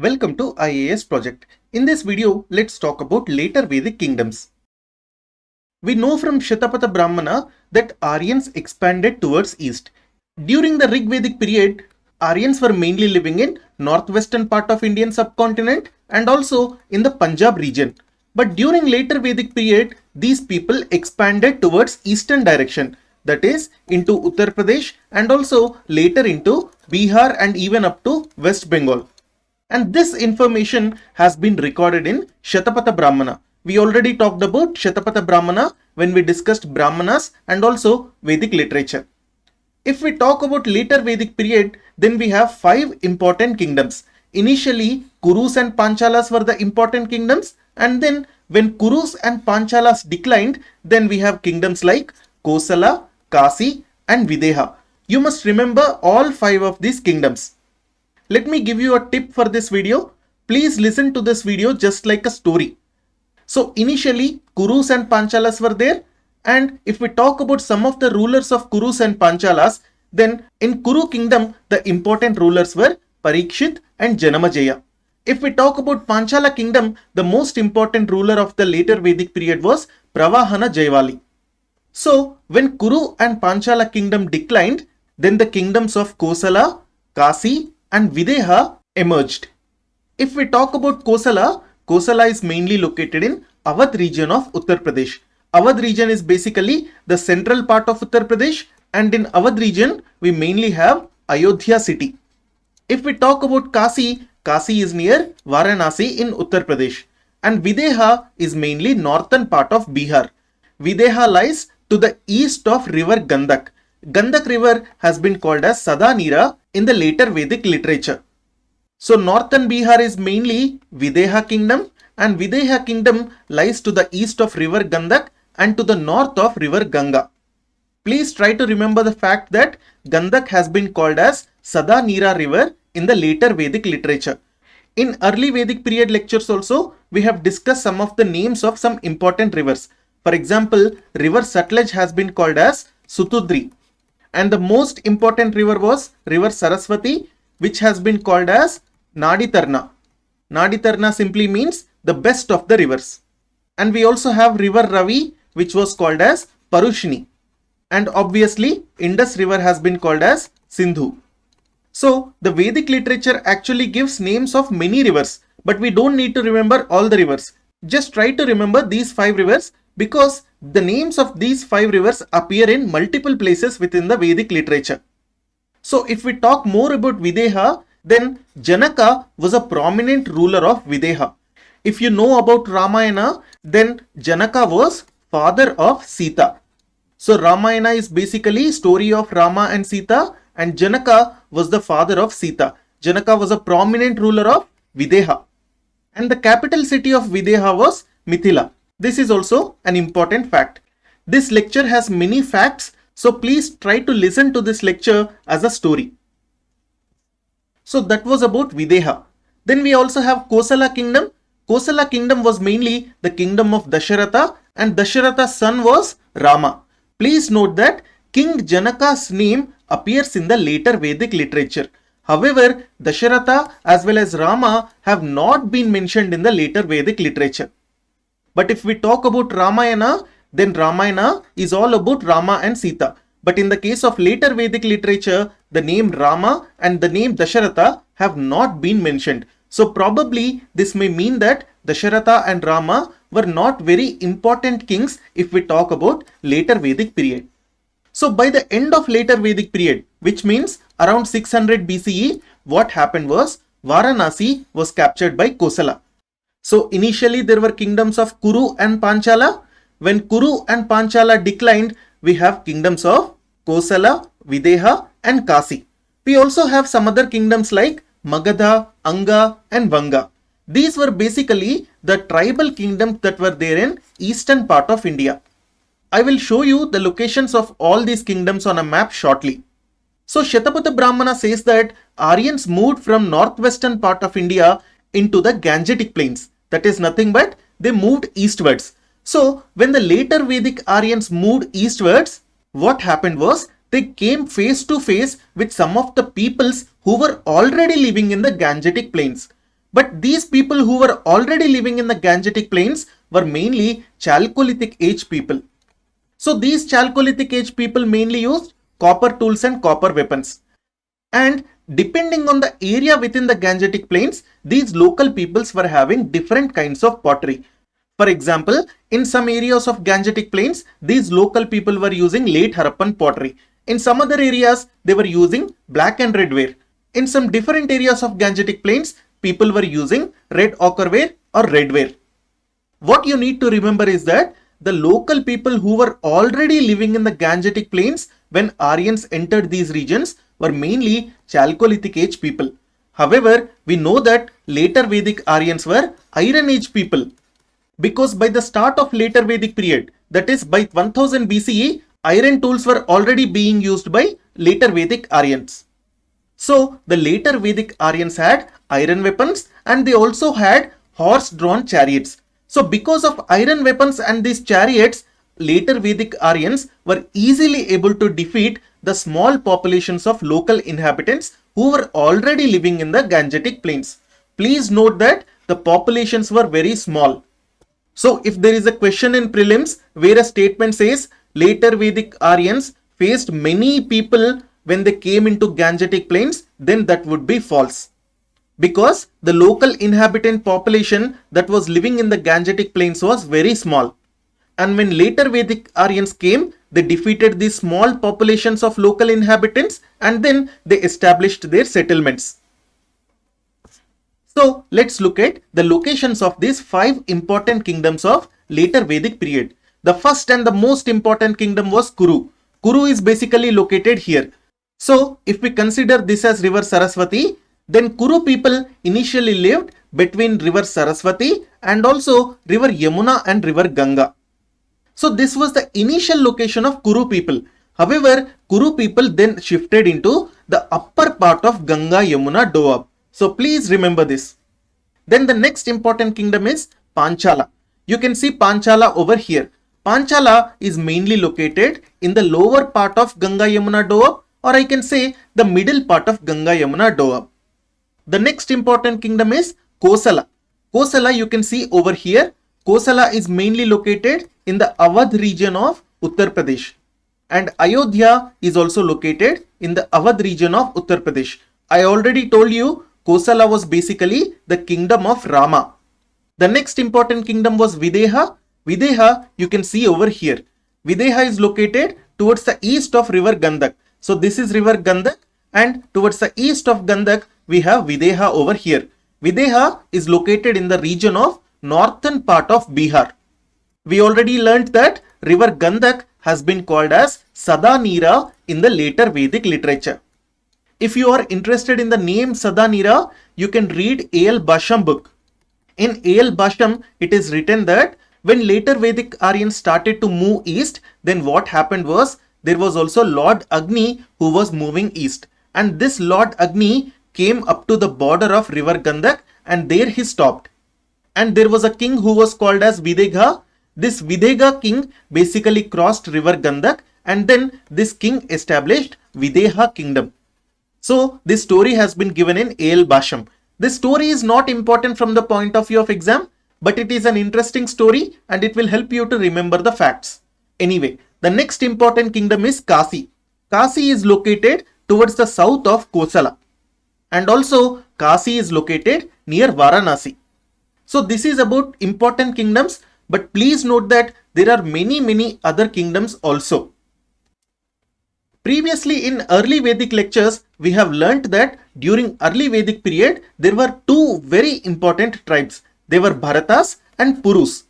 Welcome to IAS project. In this video, let's talk about later Vedic kingdoms. We know from Shatapatha Brahmana that Aryans expanded towards east. During the Rig Vedic period, Aryans were mainly living in northwestern part of Indian subcontinent and also in the Punjab region. But during later Vedic period, these people expanded towards eastern direction, that is into Uttar Pradesh and also later into Bihar and even up to West Bengal. And this information has been recorded in Shatapatha Brahmana. We already talked about Shatapatha Brahmana when we discussed Brahmanas and also Vedic literature. If we talk about later Vedic period, then we have 5 important kingdoms. Initially, Kurus and Panchalas were the important kingdoms, and then when Kurus and Panchalas declined, then we have kingdoms like Kosala, Kasi and Videha. You must remember all 5 of these kingdoms. Let me give you a tip for this video. Please listen to this video just like a story. So initially Kurus and Panchalas were there, and if we talk about some of the rulers of Kurus and Panchalas, then in Kuru Kingdom the important rulers were Parikshit and Janamejaya. If we talk about Panchala Kingdom, the most important ruler of the later Vedic period was Pravahana Jayavali. So when Kuru and Panchala Kingdom declined, then the kingdoms of Kosala, Kasi and Videha emerged. If we talk about Kosala, Kosala is mainly located in Awadh region of Uttar Pradesh. Awadh region is basically the central part of Uttar Pradesh, and in Awadh region we mainly have Ayodhya city. If we talk about Kasi, Kasi is near Varanasi in Uttar Pradesh, and Videha is mainly northern part of Bihar. Videha lies to the east of river Gandak. Gandak river has been called as Sadanira in the later Vedic literature. So northern Bihar is mainly Videha kingdom, and Videha kingdom lies to the east of river Gandak and to the north of river Ganga. Please try to remember the fact that Gandak has been called as Sadanira river in the later Vedic literature. In early Vedic period lectures also, we have discussed some of the names of some important rivers. For example, river Sutlej has been called as Sutudri. And the most important river was river Saraswati, which has been called as Naditarna. Naditarna simply means the best of the rivers. And we also have river Ravi, which was called as Parushni. And obviously Indus river has been called as Sindhu. So the Vedic literature actually gives names of many rivers, but we don't need to remember all the rivers. Just try to remember these 5 rivers, because the names of these 5 rivers appear in multiple places within the Vedic literature. So if we talk more about Videha, then Janaka was a prominent ruler of Videha. If you know about Ramayana, then Janaka was father of Sita. So Ramayana is basically story of Rama and Sita, and Janaka was the father of Sita. Janaka was a prominent ruler of Videha. And the capital city of Videha was Mithila. This is also an important fact. This lecture has many facts, so please try to listen to this lecture as a story. So that was about Videha. Then we also have Kosala Kingdom. Kosala Kingdom was mainly the kingdom of Dasharatha, and Dasharatha's son was Rama. Please note that King Janaka's name appears in the later Vedic literature. However, Dasharatha as well as Rama have not been mentioned in the later Vedic literature. But if we talk about Ramayana, then Ramayana is all about Rama and Sita. But in the case of later Vedic literature, the name Rama and the name Dasharatha have not been mentioned. So probably this may mean that Dasharatha and Rama were not very important kings if we talk about later Vedic period. So by the end of later Vedic period, which means around 600 BCE, what happened was Varanasi was captured by Kosala. So initially there were kingdoms of Kuru and Panchala. When Kuru and Panchala declined, we have kingdoms of Kosala, Videha and Kasi. We also have some other kingdoms like Magadha, Anga and Vanga. These were basically the tribal kingdoms that were there in eastern part of India. I will show you the locations of all these kingdoms on a map shortly. So Shatapatha Brahmana says that Aryans moved from northwestern part of India into the Gangetic plains. That is nothing but they moved eastwards. So when the later Vedic Aryans moved eastwards, what happened was they came face to face with some of the peoples who were already living in the Gangetic plains. But these people who were already living in the Gangetic plains were mainly Chalcolithic age people. So these Chalcolithic age people mainly used copper tools and copper weapons. And depending on the area within the Gangetic plains, these local peoples were having different kinds of pottery. For example, in some areas of Gangetic plains, these local people were using late Harappan pottery. In some other areas, they were using black and red ware. In some different areas of Gangetic plains, people were using red ochre ware or red ware. What you need to remember is that the local people who were already living in the Gangetic plains when Aryans entered these regions were mainly Chalcolithic age people. However, we know that later Vedic Aryans were Iron Age people, because by the start of later Vedic period, that is by 1000 BCE, iron tools were already being used by later Vedic Aryans. So the later Vedic Aryans had iron weapons and they also had horse-drawn chariots. So because of iron weapons and these chariots, later Vedic Aryans were easily able to defeat the small populations of local inhabitants who were already living in the Gangetic plains. Please note that the populations were very small. So if there is a question in prelims where a statement says later Vedic Aryans faced many people when they came into Gangetic plains, then that would be false. Because the local inhabitant population that was living in the Gangetic plains was very small. And when later Vedic Aryans came, they defeated these small populations of local inhabitants and then they established their settlements. So let's look at the locations of these 5 important kingdoms of later Vedic period. The first and the most important kingdom was Kuru. Kuru is basically located here. So if we consider this as river Saraswati, then Kuru people initially lived between river Saraswati and also river Yamuna and river Ganga. So this was the initial location of Kuru people. However, Kuru people then shifted into the upper part of Ganga Yamuna Doab. So please remember this. Then the next important kingdom is Panchala. You can see Panchala over here. Panchala is mainly located in the lower part of Ganga Yamuna Doab, or I can say the middle part of Ganga Yamuna Doab. The next important kingdom is Kosala. Kosala you can see over here. Kosala is mainly located in the Awadh region of Uttar Pradesh. And Ayodhya is also located in the Awadh region of Uttar Pradesh. I already told you Kosala was basically the kingdom of Rama. The next important kingdom was Videha. Videha you can see over here. Videha is located towards the east of river Gandak. So this is river Gandak and towards the east of Gandak we have Videha over here. Videha is located in the region of northern part of Bihar. We already learnt that river Gandak has been called as Sadanira in the later Vedic literature. If you are interested in the name Sadanira, you can read A.L. Basham book. In A.L. Basham, it is written that when later Vedic Aryans started to move east, then what happened was there was also Lord Agni who was moving east. And this Lord Agni came up to the border of river Gandak and there he stopped. And there was a king who was called as Videha. This Videha king basically crossed river Gandak and then this king established Videha kingdom. So this story has been given in A.L. Basham. This story is not important from the point of view of exam, but it is an interesting story and it will help you to remember the facts. Anyway, the next important kingdom is Kasi. Kasi is located towards the south of Kosala. And also Kasi is located near Varanasi. So this is about important kingdoms, but please note that there are many other kingdoms also. Previously in early Vedic lectures, we have learnt that during early Vedic period, there were 2 very important tribes. They were Bharatas and Purus.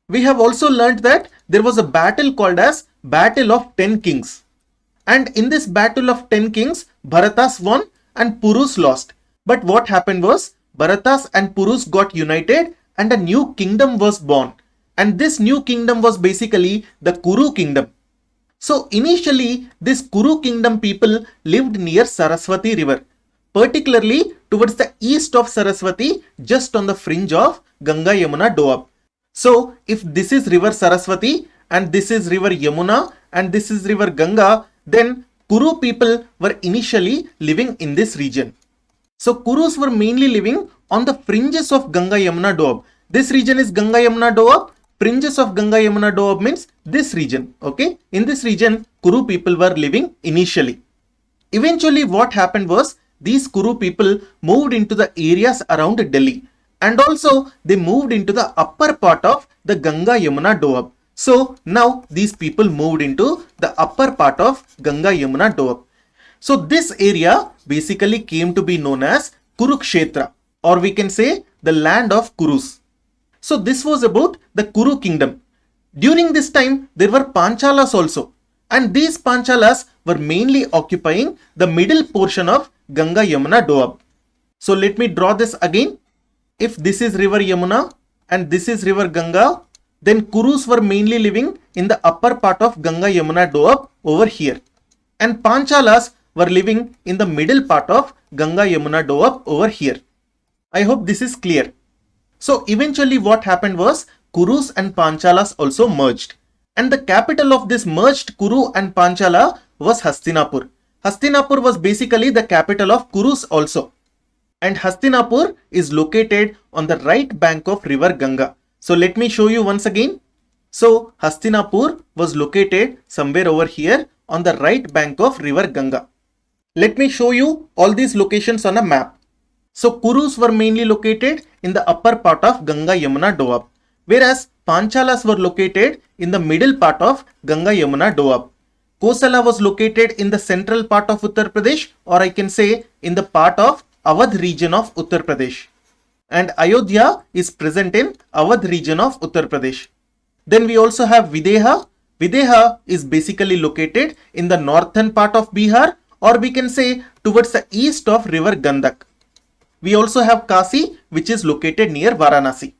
We have also learnt that there was a battle called as Battle of 10 Kings. And in this Battle of 10 Kings, Bharatas won and Purus lost. But what happened was, Bharatas and Purus got united and a new kingdom was born. And this new kingdom was basically the Kuru Kingdom. So initially, this Kuru Kingdom people lived near Saraswati river, particularly towards the east of Saraswati, just on the fringe of Ganga Yamuna Doab. So if this is river Saraswati and this is river Yamuna and this is river Ganga, then Kuru people were initially living in this region. So Kurus were mainly living on the fringes of Ganga Yamuna Doab. This region is Ganga Yamuna Doab. Fringes of Ganga Yamuna Doab means this region. Okay. In this region, Kuru people were living initially. Eventually what happened was these Kuru people moved into the areas around Delhi, and also they moved into the upper part of the Ganga Yamuna Doab. So now these people moved into the upper part of Ganga Yamuna Doab. So this area basically came to be known as Kurukshetra, or we can say the land of Kurus. So this was about the Kuru Kingdom. During this time there were Panchalas also, and these Panchalas were mainly occupying the middle portion of Ganga Yamuna Doab. So let me draw this again. If this is river Yamuna and this is river Ganga, then Kurus were mainly living in the upper part of Ganga Yamuna Doab over here, and Panchalas were living in the middle part of Ganga Yamuna Doab over here. I hope this is clear. So eventually what happened was Kurus and Panchalas also merged, and the capital of this merged Kuru and Panchala was Hastinapur. Hastinapur was basically the capital of Kurus also, and Hastinapur is located on the right bank of river Ganga. So let me show you once again. So Hastinapur was located somewhere over here on the right bank of river Ganga. Let me show you all these locations on a map. So Kurus were mainly located in the upper part of Ganga Yamuna Doab, whereas Panchalas were located in the middle part of Ganga Yamuna Doab. Kosala was located in the central part of Uttar Pradesh, or I can say in the part of Awadh region of Uttar Pradesh. And Ayodhya is present in Awadh region of Uttar Pradesh. Then we also have Videha. Videha is basically located in the northern part of Bihar, or we can say towards the east of river Gandak. We also have Kasi, which is located near Varanasi.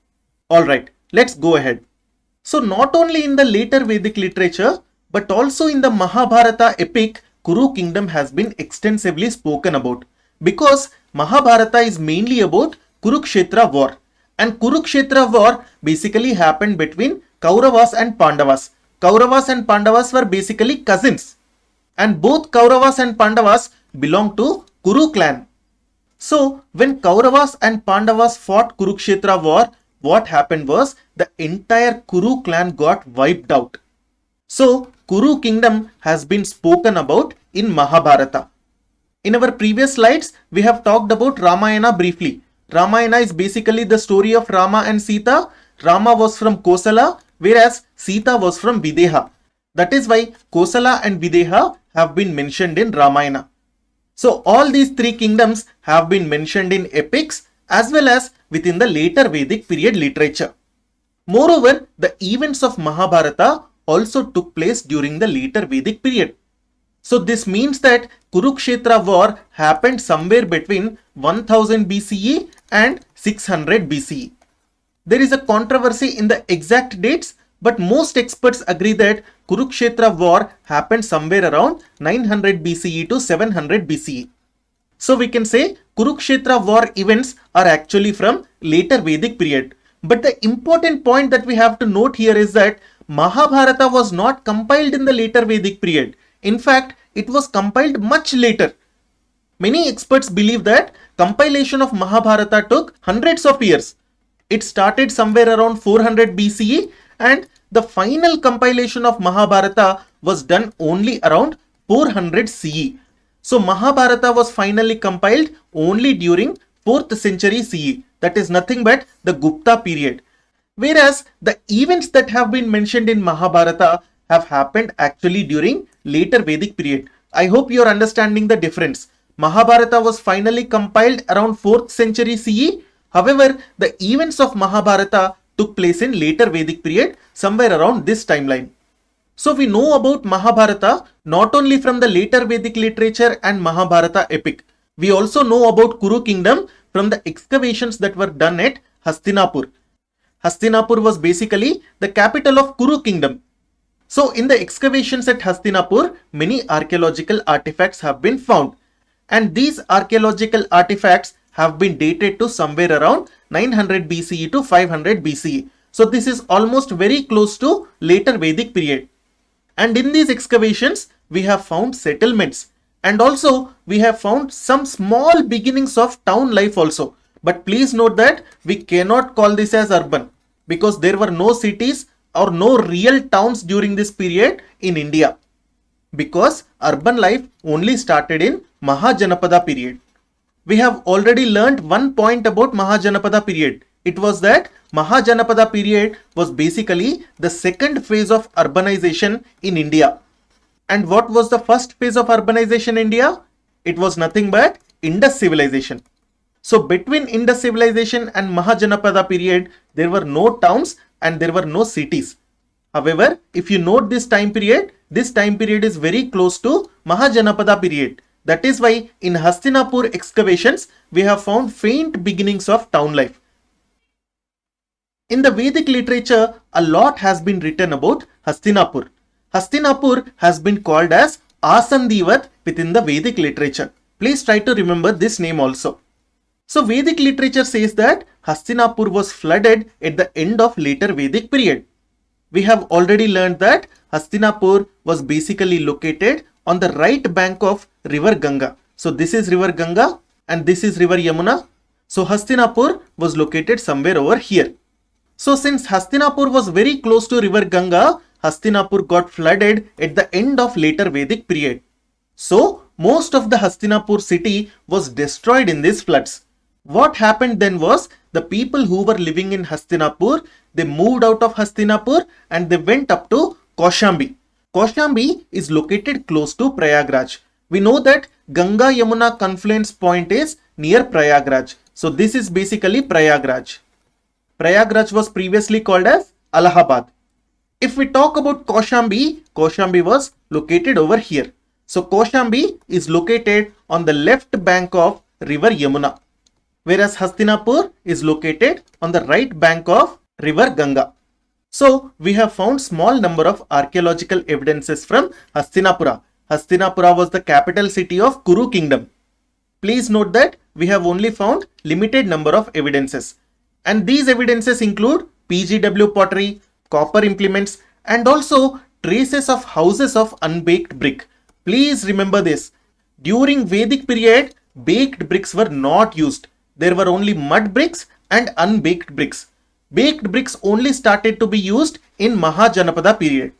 Alright, let's go ahead. So not only in the later Vedic literature, but also in the Mahabharata epic, Kuru Kingdom has been extensively spoken about, because Mahabharata is mainly about Kurukshetra war, and Kurukshetra war basically happened between Kauravas and Pandavas. Kauravas and Pandavas were basically cousins, and both Kauravas and Pandavas belonged to Kuru clan. So when Kauravas and Pandavas fought Kurukshetra war, what happened was the entire Kuru clan got wiped out. So Kuru Kingdom has been spoken about in Mahabharata. In our previous slides, we have talked about Ramayana briefly. Ramayana is basically the story of Rama and Sita. Rama was from Kosala, whereas Sita was from Videha. That is why Kosala and Videha have been mentioned in Ramayana. So all these three kingdoms have been mentioned in epics as well as within the later Vedic period literature. Moreover, the events of Mahabharata also took place during the later Vedic period. So this means that Kurukshetra war happened somewhere between 1000 BCE and 600 BCE. There is a controversy in the exact dates, but most experts agree that Kurukshetra war happened somewhere around 900 BCE to 700 BCE. So we can say Kurukshetra war events are actually from later Vedic period. But the important point that we have to note here is that Mahabharata was not compiled in the later Vedic period. In fact, it was compiled much later. Many experts believe that compilation of Mahabharata took hundreds of years. It started somewhere around 400 BCE, and the final compilation of Mahabharata was done only around 400 CE. So Mahabharata was finally compiled only during 4th century CE. That is nothing but the Gupta period. Whereas the events that have been mentioned in Mahabharata have happened actually during later Vedic period. I hope you are understanding the difference. Mahabharata was finally compiled around 4th century CE. However, the events of Mahabharata took place in later Vedic period, somewhere around this timeline. So we know about Mahabharata not only from the later Vedic literature and Mahabharata epic. We also know about Kuru Kingdom from the excavations that were done at Hastinapur. Hastinapur was basically the capital of Kuru Kingdom. So in the excavations at Hastinapur, many archaeological artifacts have been found. And these archaeological artifacts have been dated to somewhere around 900 BCE to 500 BCE. So this is almost very close to later Vedic period. And in these excavations, we have found settlements. And also we have found some small beginnings of town life also. But please note that we cannot call this as urban because there were no cities or no real towns during this period in India, because urban life only started in Mahajanapada period. We have already learnt one point about Mahajanapada period. It was that Mahajanapada period was basically the second phase of urbanization in India. And what was the first phase of urbanization in India? It was nothing but Indus civilization. So between Indus civilization and Mahajanapada period, there were no towns and there were no cities. However, if you note this time period is very close to Mahajanapada period. That is why in Hastinapur excavations, we have found faint beginnings of town life. In the Vedic literature, a lot has been written about Hastinapur. Hastinapur has been called as Asandivat within the Vedic literature. Please try to remember this name also. So Vedic literature says that Hastinapur was flooded at the end of later Vedic period. We have already learned that Hastinapur was basically located on the right bank of river Ganga. So this is river Ganga and this is river Yamuna. So Hastinapur was located somewhere over here. So since Hastinapur was very close to river Ganga, Hastinapur got flooded at the end of later Vedic period. So most of the Hastinapur city was destroyed in these floods. What happened then was the people who were living in Hastinapur, they moved out of Hastinapur and they went up to Kaushambi. Kaushambi is located close to Prayagraj. We know that Ganga Yamuna confluence point is near Prayagraj. So this is basically Prayagraj. Prayagraj was previously called as Allahabad. If we talk about Kaushambi, Kaushambi was located over here. So Kaushambi is located on the left bank of river Yamuna, whereas Hastinapur is located on the right bank of river Ganga. So we have found small number of archaeological evidences from Hastinapura. Hastinapura was the capital city of Kuru Kingdom. Please note that we have only found limited number of evidences. And these evidences include PGW pottery, copper implements, and also traces of houses of unbaked brick. Please remember this. During Vedic period, baked bricks were not used. There were only mud bricks and unbaked bricks. Baked bricks only started to be used in Mahajanapada period.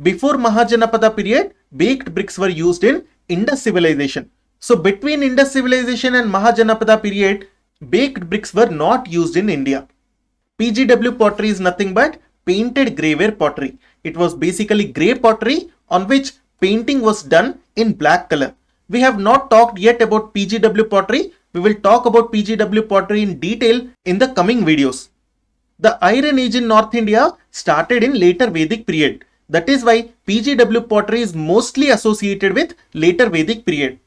Before Mahajanapada period, baked bricks were used in Indus civilization. So between Indus civilization and Mahajanapada period, baked bricks were not used in India. PGW pottery is nothing but painted greyware pottery. It was basically grey pottery on which painting was done in black color. We have not talked yet about PGW pottery. We will talk about PGW pottery in detail in the coming videos. The Iron Age in North India started in later Vedic period. That is why PGW pottery is mostly associated with later Vedic period.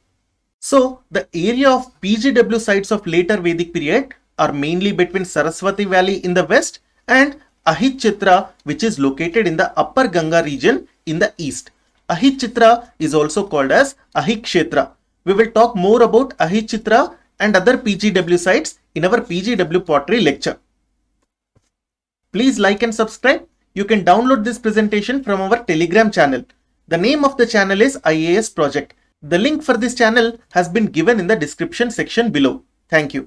So the area of PGW sites of later Vedic period are mainly between Saraswati Valley in the west and Ahitchitra, which is located in the upper Ganga region in the east. Ahitchitra is also called as Ahikshetra. We will talk more about Ahitchitra and other PGW sites in our PGW pottery lecture. Please like and subscribe. You can download this presentation from our Telegram channel. The name of the channel is IAS Project. The link for this channel has been given in the description section below. Thank you.